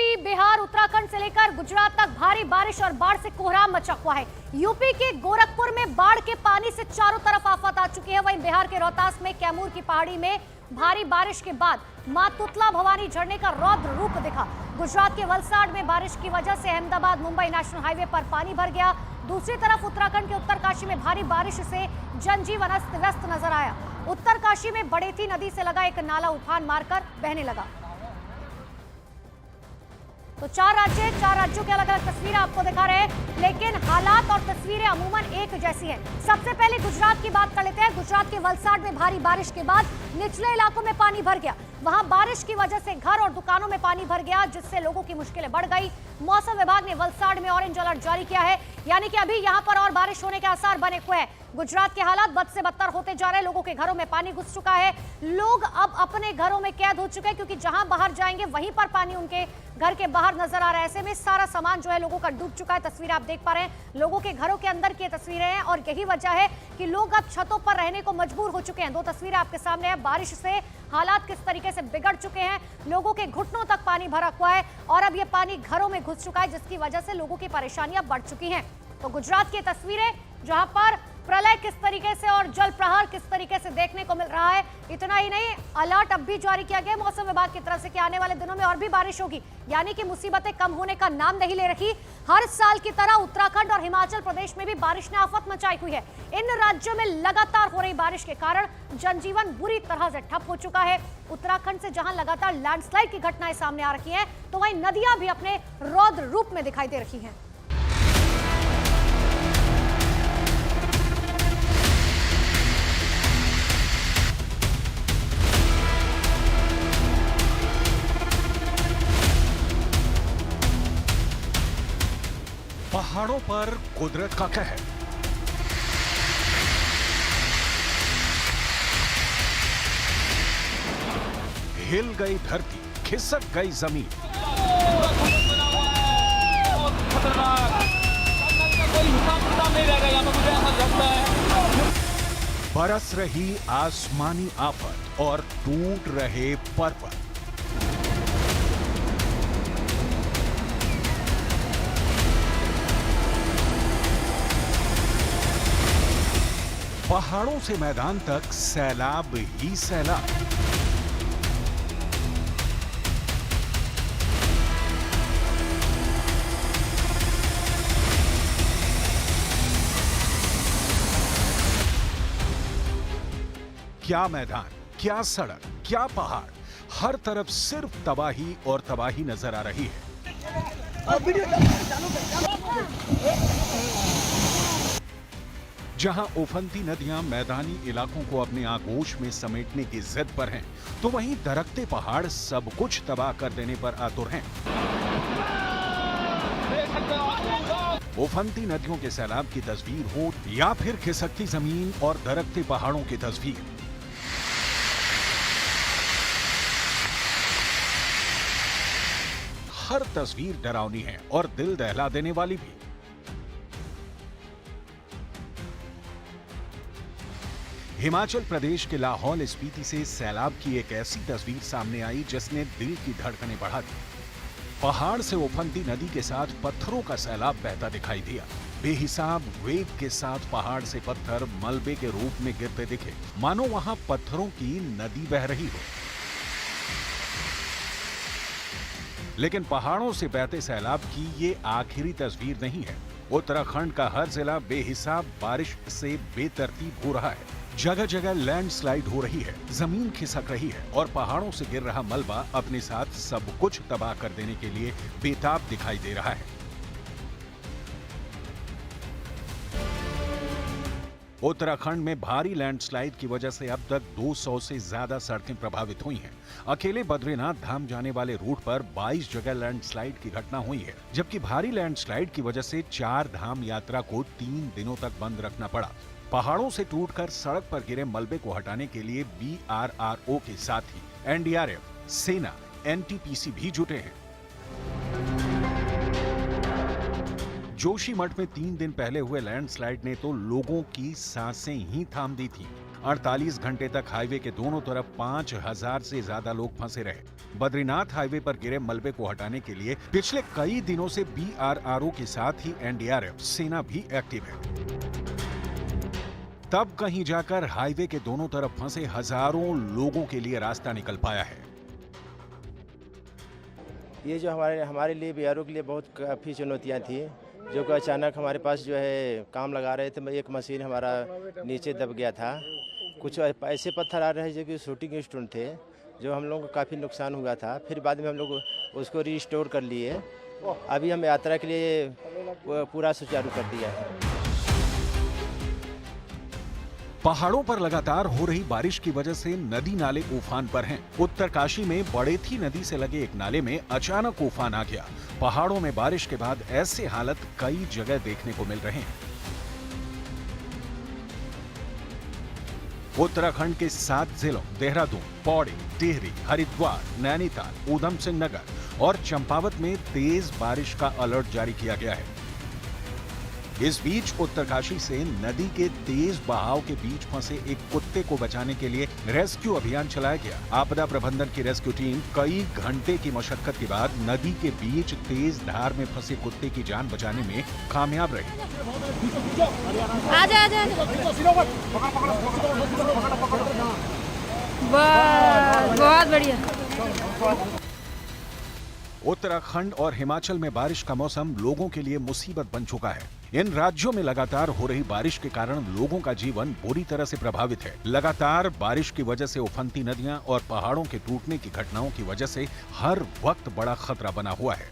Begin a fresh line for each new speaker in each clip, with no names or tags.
UP, Bihar, Uttarakhand से लेकर गुजरात तक भारी बारिश और बाढ़ से कोहराम मचा हुआ है। यूपी के गोरखपुर में बाढ़ के पानी से चारों तरफ आफत आ चुकी है। वहीं बिहार के रोहतास में कैमूर की पहाड़ी में भारी बारिश के बाद मां तुतला भवानी झरने का रौद्र रूप दिखा। गुजरात के वलसाड में बारिश की वजह से अहमदाबाद मुंबई नेशनल हाईवे पर पानी भर गया। दूसरी तरफ उत्तराखंड के उत्तरकाशी में भारी बारिश से जनजीवन अस्त व्यस्त नजर आया। उत्तरकाशी में बड़ेती नदी से लगा एक नाला उफान मारकर बहने लगा। तो चार राज्यों की अलग अलग तस्वीरें आपको दिखा रहे हैं, लेकिन हालात और तस्वीरें अमूमन एक जैसी हैं। सबसे पहले गुजरात की बात कर लेते हैं। गुजरात के वलसाड में भारी बारिश के बाद निचले इलाकों में पानी भर गया। वहां बारिश की वजह से घर और दुकानों में पानी भर गया, जिससे लोगों की मुश्किलें बढ़ गई। मौसम विभाग ने वलसाड में ऑरेंज अलर्ट जारी किया है, यानी कि अभी यहां पर और बारिश होने के आसार बने हुए हैं। गुजरात के हालात बद से बदतर होते जा रहे हैं। लोगों के घरों में पानी घुस चुका है। लोग अब अपने घरों में कैद हो चुके हैं, क्योंकि जहां बाहर जाएंगे वहीं पर पानी उनके घर के बाहर नजर आ रहा है। ऐसे में सारा सामान जो है लोगों का डूब चुका है। तस्वीर आप देख पा रहे हैं, लोगों के घरों के अंदर की तस्वीरें हैं, और यही वजह है कि लोग अब छतों पर रहने को मजबूर हो चुके हैं। दो तस्वीरें आपके सामने है। बारिश से हालात किस तरीके से बिगड़ चुके हैं, लोगों के घुटनों तक पानी भरा हुआ है, और अब ये पानी घरों में घुस चुका है, जिसकी वजह से लोगों की परेशानियां बढ़ चुकी हैं। तो गुजरात की तस्वीरें, जहां पर प्रलय किस तरीके से और जल प्रहार किस तरीके से देखने को मिल रहा है। इतना ही नहीं, अलर्ट अब भी जारी किया गया मौसम विभाग की तरफ से कि आने वाले दिनों में और भी बारिश होगी, यानी कि मुसीबतें कम होने का नाम नहीं ले रही। हर साल की तरह उत्तराखंड और हिमाचल प्रदेश में भी बारिश ने आफत मचाई हुई है। इन राज्यों में लगातार हो रही बारिश के कारण जनजीवन बुरी तरह से ठप हो चुका है। उत्तराखंड से जहां लगातार लैंडस्लाइड की घटनाएं सामने आ रही हैं, तो वहीं नदियां भी अपने रौद्र रूप में दिखाई दे रही हैं।
पहाड़ों पर कुदरत का कहर। हिल गई धरती, खिसक गई जमीन। बरस रही आसमानी आफत और टूट रहे पर्वत। पहाड़ों से मैदान तक सैलाब ही सैलाब। क्या मैदान, क्या सड़क, क्या पहाड़, हर तरफ सिर्फ तबाही और तबाही नजर आ रही है। जहां उफनती नदियां मैदानी इलाकों को अपने आगोश में समेटने की जिद पर हैं, तो वहीं दरकते पहाड़ सब कुछ तबाह कर देने पर आतुर हैं। उफनती नदियों के सैलाब की तस्वीर हो या फिर खिसकती जमीन और दरकते पहाड़ों की तस्वीर, हर तस्वीर डरावनी है और दिल दहला देने वाली भी। हिमाचल प्रदेश के लाहौल स्पीति से सैलाब की एक ऐसी तस्वीर सामने आई जिसने दिल की धड़कनें बढ़ा दी। पहाड़ से उफनती नदी के साथ पत्थरों का सैलाब बहता दिखाई दिया। बेहिसाब वेग के साथ पहाड़ से पत्थर मलबे के रूप में गिरते दिखे, मानो वहां पत्थरों की नदी बह रही हो। लेकिन पहाड़ों से बहते सैलाब की ये आखिरी तस्वीर नहीं है। उत्तराखंड का हर जिला बेहिसाब बारिश से बेतरतीब हो रहा है। जगह जगह लैंडस्लाइड हो रही है, जमीन खिसक रही है, और पहाड़ों से गिर रहा मलबा अपने साथ सब कुछ तबाह कर देने के लिए बेताब दिखाई दे रहा है। उत्तराखंड में भारी लैंडस्लाइड की वजह से अब तक 200 से ज्यादा सड़कें प्रभावित हुई हैं। अकेले बद्रीनाथ धाम जाने वाले रूट पर 22 जगह लैंडस्लाइड की घटना हुई है, जबकि भारी लैंडस्लाइड की वजह से 4 धाम यात्रा को 3 दिनों तक बंद रखना पड़ा। पहाड़ों से टूटकर सड़क पर गिरे मलबे को हटाने के लिए BRRO के साथ ही NDRF, सेना, NTPC भी जुटे हैं। जोशीमठ में 3 दिन पहले हुए लैंडस्लाइड ने तो लोगों की सांसें ही थाम दी थी। 48 घंटे तक हाईवे के दोनों तरफ 5000 से ज्यादा लोग फंसे रहे। बद्रीनाथ हाईवे पर गिरे मलबे को हटाने के लिए पिछले कई दिनों से BRRO के साथ ही NDRF सेना भी एक्टिव है। तब कहीं जाकर हाईवे के दोनों तरफ फंसे हजारों लोगों के लिए रास्ता निकल पाया है।
ये जो हमारे लिए BRO के लिए बहुत काफ़ी चुनौतियाँ थी, जो कि अचानक हमारे पास जो है काम लगा रहे थे, एक मशीन हमारा नीचे दब गया था। कुछ ऐसे पत्थर आ रहे हैं जो कि शूटिंग स्टोन थे, जो हम लोगों को काफ़ी नुकसान हुआ था। फिर बाद में हम लोग उसको रिस्टोर कर लिए। अभी हम यात्रा के लिए पूरा सुचारू कर दिया है।
पहाड़ों पर लगातार हो रही बारिश की वजह से नदी नाले उफान पर हैं। उत्तरकाशी में बड़ेथी नदी से लगे एक नाले में अचानक उफान आ गया। पहाड़ों में बारिश के बाद ऐसे हालत कई जगह देखने को मिल रहे हैं। उत्तराखंड के 7 जिलों देहरादून, पौड़ी, टिहरी, हरिद्वार, नैनीताल, ऊधम सिंह नगर और चंपावत में तेज बारिश का अलर्ट जारी किया गया है। इस बीच उत्तरकाशी से नदी के तेज बहाव के बीच फंसे एक कुत्ते को बचाने के लिए रेस्क्यू अभियान चलाया गया। आपदा प्रबंधन की रेस्क्यू टीम कई घंटे की मशक्कत के बाद नदी के बीच तेज धार में फंसे कुत्ते की जान बचाने में कामयाब रही।
बहुत बढ़िया।
उत्तराखंड और हिमाचल में बारिश का मौसम लोगों के लिए मुसीबत बन चुका है। इन राज्यों में लगातार हो रही बारिश के कारण लोगों का जीवन बुरी तरह से प्रभावित है। लगातार बारिश की वजह से उफनती नदियां और पहाड़ों के टूटने की घटनाओं की वजह से हर वक्त बड़ा खतरा बना हुआ है।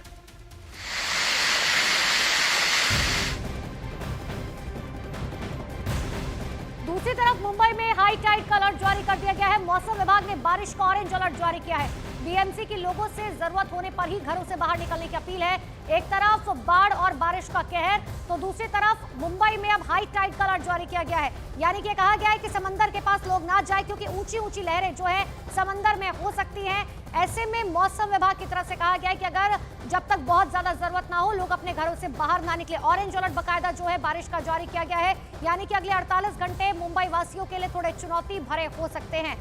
दूसरी तरफ मुंबई में हाई टाइड का अलर्ट जारी कर दिया गया है। मौसम विभाग ने बारिश का ऑरेंज अलर्ट जारी किया है। बीएमसी की लोगों से जरूरत होने पर ही घरों से बाहर निकलने की अपील है। एक तरफ बाढ़ और बारिश का कहर, तो दूसरी तरफ मुंबई में अब हाई टाइड का अलर्ट जारी किया गया है। यानी कि कहा गया है कि समंदर के पास लोग ना जाएं, क्योंकि ऊंची ऊंची लहरें जो है समंदर में हो सकती हैं। ऐसे में मौसम विभाग की तरफ से कहा गया है कि अगर जब तक बहुत ज्यादा जरूरत ना हो, लोग अपने घरों से बाहर ना निकले। ऑरेंज अलर्ट बकायदा जो है बारिश का जारी किया गया है। यानी कि अगले 48 घंटे मुंबई वासियों के लिए थोड़े चुनौती भरे हो सकते हैं।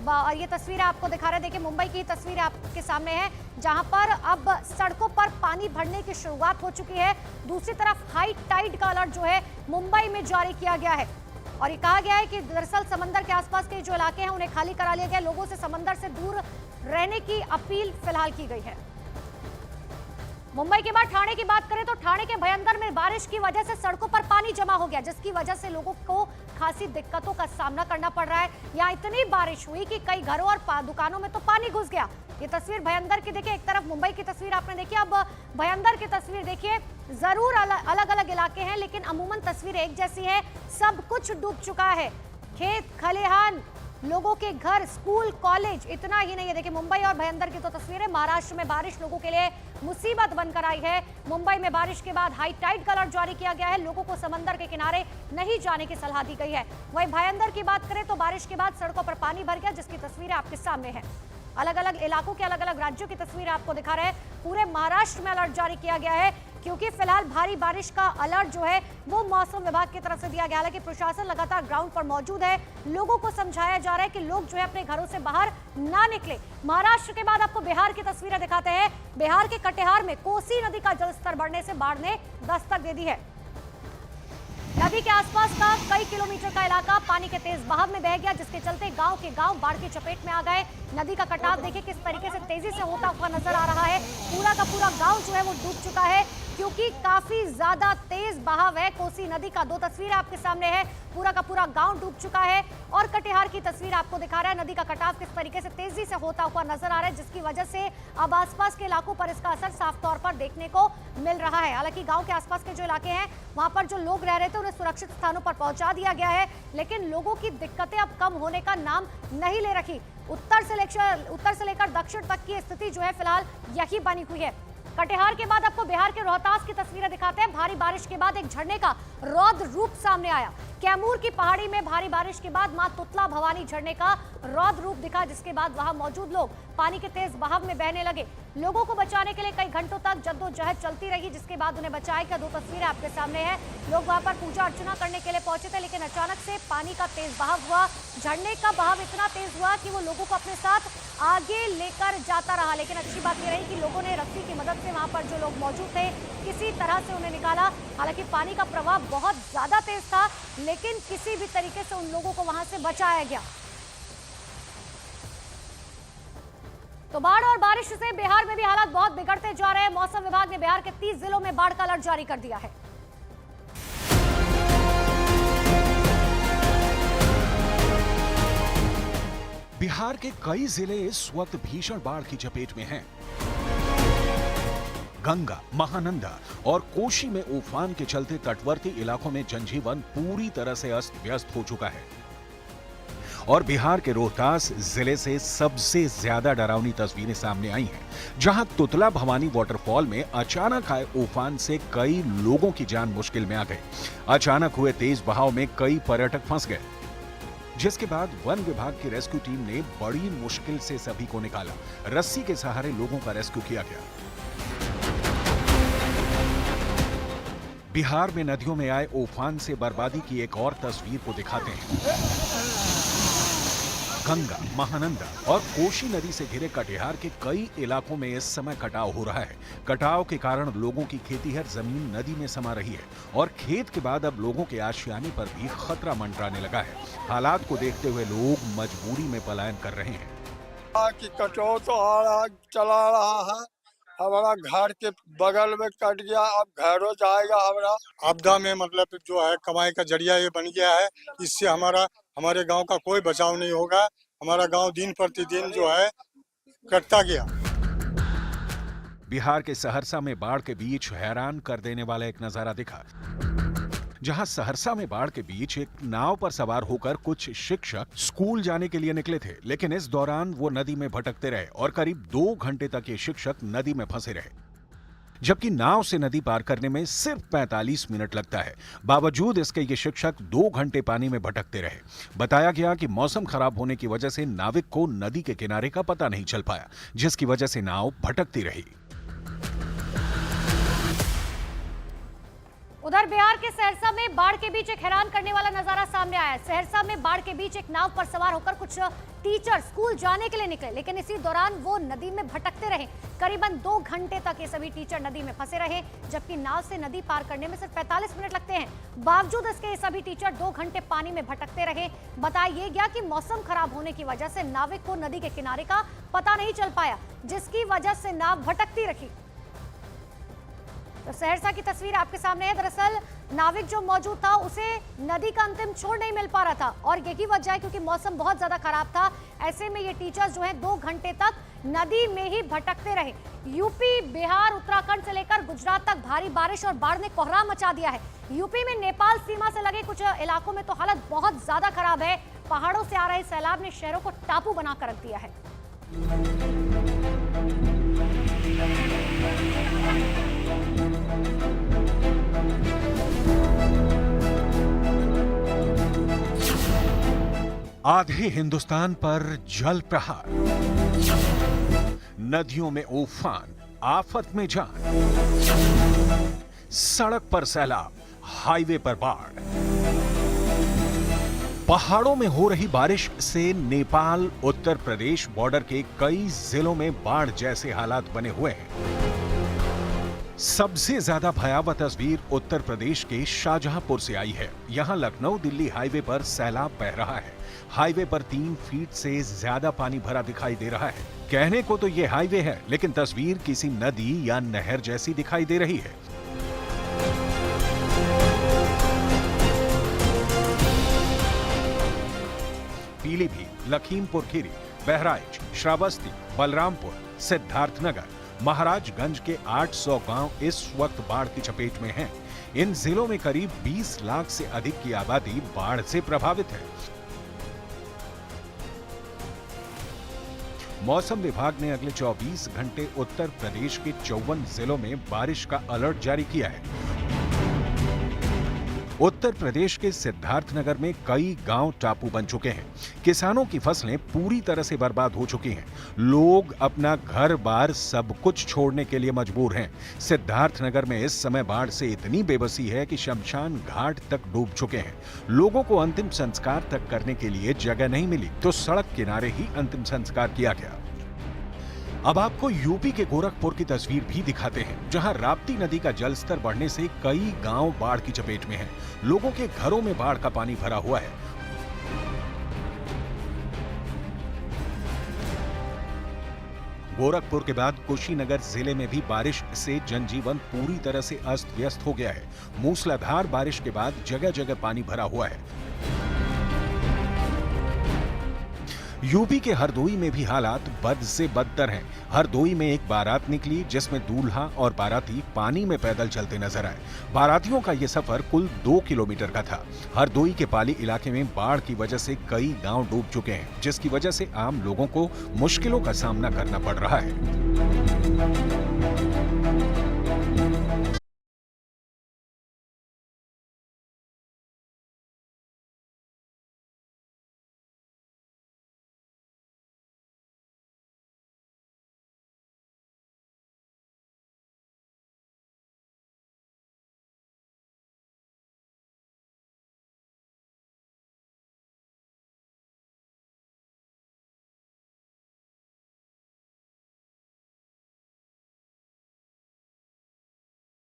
और ये तस्वीरें आपको दिखा रहे हैं। देखिए, मुंबई की तस्वीरें आपके सामने है, जहां पर अब सड़कों पर पानी भरने की शुरुआत हो चुकी है। दूसरी तरफ हाई टाइड का अलर्ट जो है मुंबई में जारी किया गया है। और ये कहा गया है कि दरअसल समंदर के आसपास के जो इलाके हैं उन्हें खाली करा लिया गया। लोगों से समंदर से दूर रहने की अपील फिलहाल की गई है। मुंबई के बाद ठाणे की बात करें तो ठाणे के भयंदर में बारिश की वजह से सड़कों पर पानी जमा हो गया, जिसकी वजह से लोगों को खासी दिक्कतों का सामना करना पड़ रहा है। यहाँ इतनी बारिश हुई कि कई घरों और दुकानों में तो पानी घुस गया। ये तस्वीर भयंदर की देखिए। एक तरफ मुंबई की तस्वीर आपने देखी, अब भयंदर की तस्वीर देखिए। जरूर अलग अलग इलाके हैं, लेकिन अमूमन तस्वीर एक जैसी है। सब कुछ डूब चुका है। खेत खलिहान, लोगों के घर, स्कूल, कॉलेज। इतना ही नहीं है, देखिए मुंबई और भयंदर की तो तस्वीरें। महाराष्ट्र में बारिश लोगों के लिए मुसीबत बनकर आई है। मुंबई में बारिश के बाद हाई टाइड का अलर्ट जारी किया गया है। लोगों को समंदर के किनारे नहीं जाने की सलाह दी गई है। वहीं भयंदर की बात करें तो बारिश के बाद सड़कों पर पानी भर गया, जिसकी तस्वीरें आपके सामने है। अलग अलग इलाकों के अलग अलग राज्यों की तस्वीरें आपको दिखा रहे हैं। पूरे महाराष्ट्र में अलर्ट जारी किया गया है, क्योंकि फिलहाल भारी बारिश का अलर्ट जो है वो मौसम विभाग की तरफ से दिया गया। हालांकि प्रशासन लगातार ग्राउंड पर मौजूद है। लोगों को समझाया जा रहा है कि लोग जो है अपने घरों से बाहर ना निकले। महाराष्ट्र के बाद आपको बिहार की तस्वीरें दिखाते हैं। बिहार के कटिहार में कोसी नदी का जलस्तर बढ़ने से बाढ़ ने दस्तक दे दी है। नदी के आसपास का कई किलोमीटर का इलाका पानी के तेज बहाव में बह गया, जिसके चलते गांव के गांव बाढ़ की चपेट में आ गए। नदी का कटाव देखिए किस तरीके से तेजी से होता हुआ नजर आ रहा है। पूरा का पूरा गांव जो है वो डूब चुका है, क्योंकि काफी ज्यादा तेज बहाव है कोसी नदी का। दो तस्वीर आपके सामने है। पूरा का पूरा गांव डूब चुका है। और कटिहार की तस्वीर आपको दिखा रहा है। नदी का कटाव किस तरीके से तेजी से होता हुआ नजर आ रहा है, जिसकी वजह से अब आसपास के इलाकों पर इसका असर साफ तौर पर देखने को मिल रहा है। हालांकि गांव के आसपास के जो इलाके हैं वहां पर जो लोग रह रहे थे उन्हें सुरक्षित स्थानों पर पहुंचा दिया गया है, लेकिन लोगों की दिक्कतें अब कम होने का नाम नहीं ले रखी। उत्तर से लेकर दक्षिण तक की स्थिति जो है फिलहाल यही बनी हुई है। कटिहार के बाद आपको बिहार के रोहतास की तस्वीरें दिखाते हैं। भारी बारिश के बाद एक झरने का रौद्र रूप सामने आया। कैमूर की पहाड़ी में भारी बारिश के बाद मां तुतला भवानी झरने का रौद्र रूप दिखा, जिसके बाद वहां मौजूद लोग पानी के तेज बहाव में बहने लगे। लोगों को बचाने के लिए कई घंटों तक जद्दोजहद चलती रही, जिसके बाद उन्हें बचाया गया। 2 तस्वीरें आपके सामने हैं। लोग वहां पर पूजा अर्चना करने के लिए पहुंचे थे, लेकिन अचानक से पानी का तेज बहाव हुआ। झरने का बहाव इतना तेज हुआ कि वो लोगों को अपने साथ आगे लेकर जाता रहा। लेकिन अच्छी बात यह रही कि लोगों ने रस्सी की मदद से वहां पर जो लोग मौजूद थे किसी तरह से उन्हें निकाला। हालांकि पानी का प्रवाह बहुत ज्यादा तेज था, लेकिन किसी भी तरीके से उन लोगों को वहां से बचाया गया। तो बाढ़ और बारिश से बिहार में भी हालात बहुत बिगड़ते जा रहे हैं। मौसम विभाग ने बिहार के 30 जिलों में बाढ़ का अलर्ट जारी कर दिया है।
बिहार के कई जिले इस वक्त भीषण बाढ़ की चपेट में हैं। गंगा, महानंदा और कोशी में उफान के चलते तटवर्ती इलाकों में जनजीवन पूरी तरह से अस्त व्यस्त हो चुका है। और बिहार के रोहतास जिले से सबसे ज्यादा डरावनी तस्वीरें सामने आई हैं, जहां तुतला भवानी वाटरफॉल में अचानक आए उफान से कई लोगों की जान मुश्किल में आ गई। अचानक हुए तेज बहाव में कई पर्यटक फंस गए, जिसके बाद वन विभाग की रेस्क्यू टीम ने बड़ी मुश्किल से सभी को निकाला। रस्सी के सहारे लोगों का रेस्क्यू किया गया। बिहार में नदियों में आए उफान से बर्बादी की एक और तस्वीर को दिखाते हैं। गंगा, महानंदा और कोशी नदी से घिरे कटिहार के कई इलाकों में इस समय कटाव हो रहा है। कटाव के कारण लोगों की खेतीहर जमीन नदी में समा रही है और खेत के बाद अब लोगों के आशियाने पर भी खतरा मंडराने लगा है। हालात को देखते हुए लोग मजबूरी में पलायन कर रहे हैं।
कि कटाव तो आ रहा चला रहा है, हमारा घर के बगल में कट गया, अब घरों जाएगा। हमारा आपदा में मतलब जो है कमाई का जरिया ये बन गया है। इससे हमारे गांव का कोई बचाव नहीं होगा। हमारा गांव दिन प्रतिदिन जो है कटता गया।
बिहार के सहरसा में बाढ़ के बीच हैरान कर देने वाला एक नजारा दिखा, जहां सहरसा में बाढ़ के बीच एक नाव पर सवार होकर कुछ शिक्षक स्कूल जाने के लिए निकले थे, लेकिन इस दौरान वो नदी में भटकते रहे और करीब 2 घंटे तक ये शिक्षक नदी में फंसे रहे, जबकि नाव से नदी पार करने में सिर्फ 45 मिनट लगता है। बावजूद इसके ये शिक्षक 2 घंटे पानी में भटकते रहे। बताया गया कि मौसम खराब होने की वजह से नाविक को नदी के किनारे का पता नहीं चल पाया, जिसकी वजह से नाव भटकती रही।
उधर बिहार के सहरसा में बाढ़ के बीच एक हैरान करने वाला नजारा सामने आया है। सहरसा में बाढ़ के बीच एक नाव पर सवार होकर कुछ टीचर स्कूल जाने के लिए निकले, लेकिन इसी दौरान वो नदी में भटकते रहे। करीबन 2 घंटे तक ये सभी टीचर नदी में फंसे रहे, जबकि नाव से नदी पार करने में सिर्फ 45 मिनट लगते हैं। बावजूद इसके ये सभी टीचर 2 घंटे पानी में भटकते रहे। बताया गया कि मौसम खराब होने की वजह से नाविक को नदी के किनारे का पता नहीं चल पाया, जिसकी वजह से नाव भटकती रही। तो सहरसा की तस्वीर आपके सामने है। दरअसल नाविक जो मौजूद था उसे नदी का अंतिम छोर नहीं मिल पा रहा था, और यही वजह है क्योंकि मौसम बहुत ज्यादा खराब था। ऐसे में ये टीचर्स जो हैं 2 घंटे तक नदी में ही भटकते रहे। यूपी, बिहार, उत्तराखंड से लेकर गुजरात तक भारी बारिश और बाढ़ ने कोहराम मचा दिया है। यूपी में नेपाल सीमा से लगे कुछ इलाकों में तो हालत बहुत ज्यादा खराब है। पहाड़ों से आ रहे सैलाब ने शहरों को टापू बनाकर रख दिया है।
आधे हिंदुस्तान पर जल प्रहार, नदियों में उफान, आफत में जान, सड़क पर सैलाब, हाईवे पर बाढ़। पहाड़ों में हो रही बारिश से नेपाल, उत्तर प्रदेश बॉर्डर के कई जिलों में बाढ़ जैसे हालात बने हुए हैं। सबसे ज्यादा भयावह तस्वीर उत्तर प्रदेश के शाहजहांपुर से आई है। यहां लखनऊ दिल्ली हाईवे पर सैलाब बह रहा है। हाईवे पर 3 फीट से ज्यादा पानी भरा दिखाई दे रहा है। कहने को तो ये हाईवे है, लेकिन तस्वीर किसी नदी या नहर जैसी दिखाई दे रही है। पीलीभीत, लखीमपुर खीरी, बहराइच, श्रावस्ती, बलरामपुर, सिद्धार्थनगर, महाराजगंज के 800 गांव इस वक्त बाढ़ की चपेट में हैं। इन जिलों में करीब 20 लाख से अधिक की आबादी बाढ़ से प्रभावित है। मौसम विभाग ने अगले 24 घंटे उत्तर प्रदेश के 54 जिलों में बारिश का अलर्ट जारी किया है। उत्तर प्रदेश के सिद्धार्थनगर में कई गांव टापू बन चुके हैं। किसानों की फसलें पूरी तरह से बर्बाद हो चुकी हैं। लोग अपना घर बार सब कुछ छोड़ने के लिए मजबूर हैं। सिद्धार्थनगर में इस समय बाढ़ से इतनी बेबसी है कि शमशान घाट तक डूब चुके हैं। लोगों को अंतिम संस्कार तक करने के लिए जगह नहीं मिली तो सड़क किनारे ही अंतिम संस्कार किया गया। अब आपको यूपी के गोरखपुर की तस्वीर भी दिखाते हैं, जहां राप्ती नदी का जलस्तर बढ़ने से कई गांव बाढ़ की चपेट में हैं। लोगों के घरों में बाढ़ का पानी भरा हुआ है। गोरखपुर के बाद कुशीनगर जिले में भी बारिश से जनजीवन पूरी तरह से अस्त व्यस्त हो गया है। मूसलाधार बारिश के बाद जगह जगह पानी भरा हुआ है। यूपी के हरदोई में भी हालात बद से बदतर हैं। हरदोई में एक बारात निकली जिसमें दूल्हा और बाराती पानी में पैदल चलते नजर आए। बारातियों का यह सफर कुल 2 किलोमीटर का था। हरदोई के पाली इलाके में बाढ़ की वजह से कई गांव डूब चुके हैं, जिसकी वजह से आम लोगों को मुश्किलों का सामना करना पड़ रहा है।